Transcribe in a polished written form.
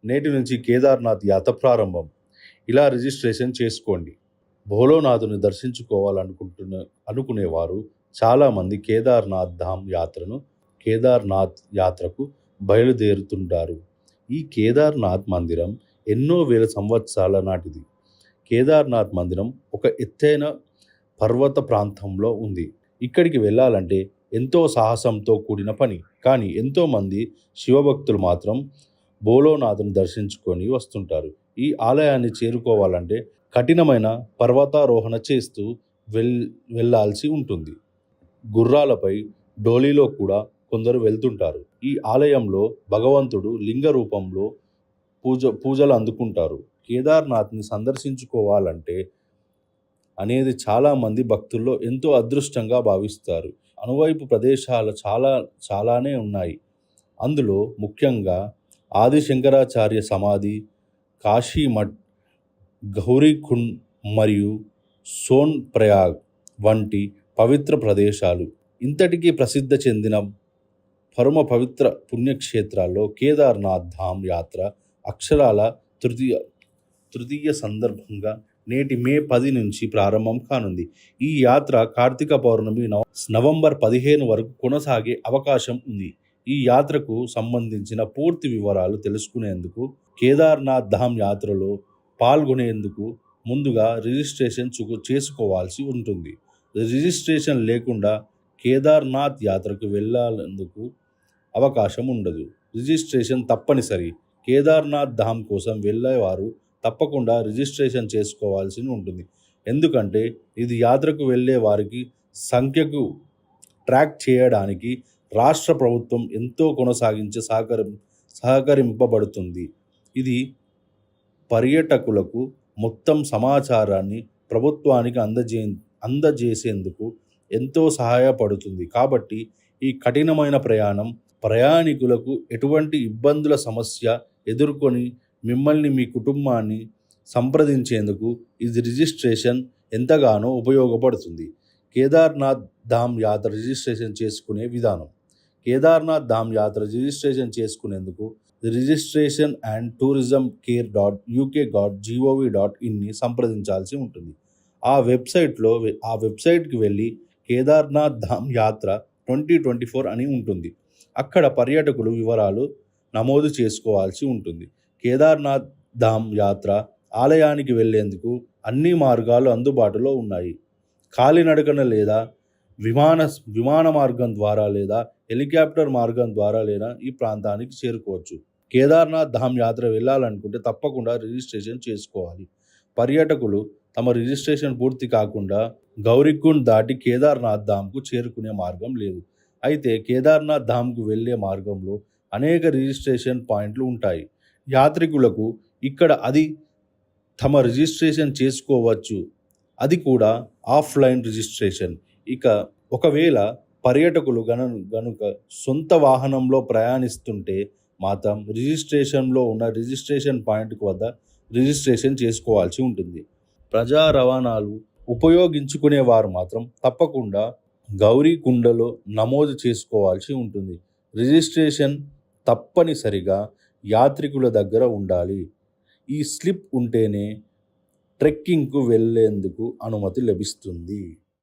నేటి నుంచి కేదార్నాథ్ యాత్ర ప్రారంభం. ఇలా రిజిస్ట్రేషన్ చేసుకోండి. భోలోనాథుని అనుకునేవారు చాలామంది కేదార్నాథ్ యాత్రకు బయలుదేరుతుంటారు. ఈ కేదార్నాథ్ మందిరం ఎన్నో వేల సంవత్సరాల నాటిది. కేదార్నాథ్ మందిరం ఒక ఎత్తైన పర్వత ప్రాంతంలో ఉంది. ఇక్కడికి వెళ్ళాలంటే ఎంతో సాహసంతో కూడిన పని. కానీ ఎంతోమంది శివభక్తులు మాత్రం భోలోనాథుని దర్శించుకొని వస్తుంటారు. ఈ ఆలయాన్ని చేరుకోవాలంటే కఠినమైన పర్వతారోహణ చేస్తూ వెళ్ళాల్సి ఉంటుంది. గుర్రాలపై డోలీలో కూడా కొందరు వెళ్తుంటారు. ఈ ఆలయంలో భగవంతుడు లింగ రూపంలో పూజలు అందుకుంటారు. కేదార్నాథ్ని సందర్శించుకోవాలంటే అనేది చాలామంది భక్తుల్లో ఎంతో అదృష్టంగా భావిస్తారు. అనువైపు ప్రదేశాలు చాలానే ఉన్నాయి. అందులో ముఖ్యంగా ఆది శంకరాచార్య సమాధి, కాశీమఠ్, గౌరీకుండ్ మరియు సోన్ ప్రయాగ్ వంటి పవిత్ర ప్రదేశాలు. ఇంతటికీ ప్రసిద్ధి చెందిన పరమ పవిత్ర పుణ్యక్షేత్రాల్లో కేదార్నాథ్ ధామ్ యాత్ర అక్షరాల తృతీయ సందర్భంగా నేటి మే 10 నుంచి ప్రారంభం కానుంది. ఈ యాత్ర కార్తీక పౌర్ణమి నవంబర్ 15 వరకు కొనసాగే అవకాశం ఉంది. ఈ యాత్రకు సంబంధించిన పూర్తి వివరాలు తెలుసుకునేందుకు, కేదార్నాథ్ ధామ్ యాత్రలో పాల్గొనేందుకు ముందుగా రిజిస్ట్రేషన్ చేసుకోవాల్సి ఉంటుంది. రిజిస్ట్రేషన్ లేకుండా కేదార్నాథ్ యాత్రకు వెళ్ళేందుకు అవకాశం ఉండదు. రిజిస్ట్రేషన్ తప్పనిసరి. కేదార్నాథ్ ధామ్ కోసం వెళ్ళేవారు తప్పకుండా రిజిస్ట్రేషన్ చేసుకోవాల్సి ఉంటుంది. ఎందుకంటే ఇది యాత్రకు వెళ్ళే వారికి సంఖ్యకు ట్రాక్ చేయడానికి రాష్ట్ర ప్రభుత్వం ఎంతో సహకరింపబడుతుంది. ఇది పర్యాటకులకు మొత్తం సమాచారాన్ని ప్రభుత్వానికి అందజేసేందుకు ఎంతో సహాయపడుతుంది. కాబట్టి ఈ కఠినమైన ప్రయాణికులకు ఎటువంటి ఇబ్బందుల సమస్య ఎదుర్కొని మిమ్మల్ని, మీ కుటుంబాన్ని సంప్రదించేందుకు ఇది రిజిస్ట్రేషన్ ఎంతగానో ఉపయోగపడుతుంది. కేదార్నాథ్ ధామ్ యాత్ర రిజిస్ట్రేషన్ చేసుకునే విధానం. కేదార్నాథ్ ధామ్ యాత్ర రిజిస్ట్రేషన్ చేసుకునేందుకు రిజిస్ట్రేషన్ అండ్ టూరిజం care.uk.gov.inని సంప్రదించాల్సి ఉంటుంది. ఆ వెబ్సైట్కి వెళ్ళి కేదార్నాథ్ ధామ్ యాత్ర 2024 అని ఉంటుంది. అక్కడ పర్యాటకులు వివరాలు నమోదు చేసుకోవాల్సి ఉంటుంది. కేదార్నాథ్ ధామ్ యాత్ర ఆలయానికి వెళ్లేందుకు అన్ని మార్గాలు అందుబాటులో ఉన్నాయి. కాలినడకన లేదా విమాన మార్గం ద్వారా లేదా హెలికాప్టర్ మార్గం ద్వారా లేదా ఈ ప్రాంతానికి చేరుకోవచ్చు. కేదార్నాథ్ ధామ్ యాత్ర వెళ్ళాలనుకుంటే తప్పకుండా రిజిస్ట్రేషన్ చేసుకోవాలి. పర్యాటకులు తమ రిజిస్ట్రేషన్ పూర్తి కాకుండా గౌరీకుండ్ దాటి కేదార్నాథ్ ధామ్కు చేరుకునే మార్గం లేదు. అయితే కేదార్నాథ్ ధామ్కు వెళ్ళే మార్గంలో అనేక రిజిస్ట్రేషన్ పాయింట్లు ఉంటాయి. యాత్రికులకు ఇక్కడ తమ రిజిస్ట్రేషన్ చేసుకోవచ్చు. అది కూడా ఆఫ్లైన్ రిజిస్ట్రేషన్. ఒకవేళ పర్యాటకులు గనుక సొంత వాహనంలో ప్రయాణిస్తుంటే మాత్రం రిజిస్ట్రేషన్లో ఉన్న రిజిస్ట్రేషన్ పాయింట్ వద్ద రిజిస్ట్రేషన్ చేసుకోవాల్సి ఉంటుంది. ప్రజా రవాణాలు ఉపయోగించుకునేవారు మాత్రం తప్పకుండా గౌరీకుండలో నమోదు చేసుకోవాల్సి ఉంటుంది. రిజిస్ట్రేషన్ తప్పనిసరిగా యాత్రికుల దగ్గర ఉండాలి. ఈ స్లిప్ ఉంటేనే ట్రెక్కింగ్కు వెళ్ళేందుకు అనుమతి లభిస్తుంది.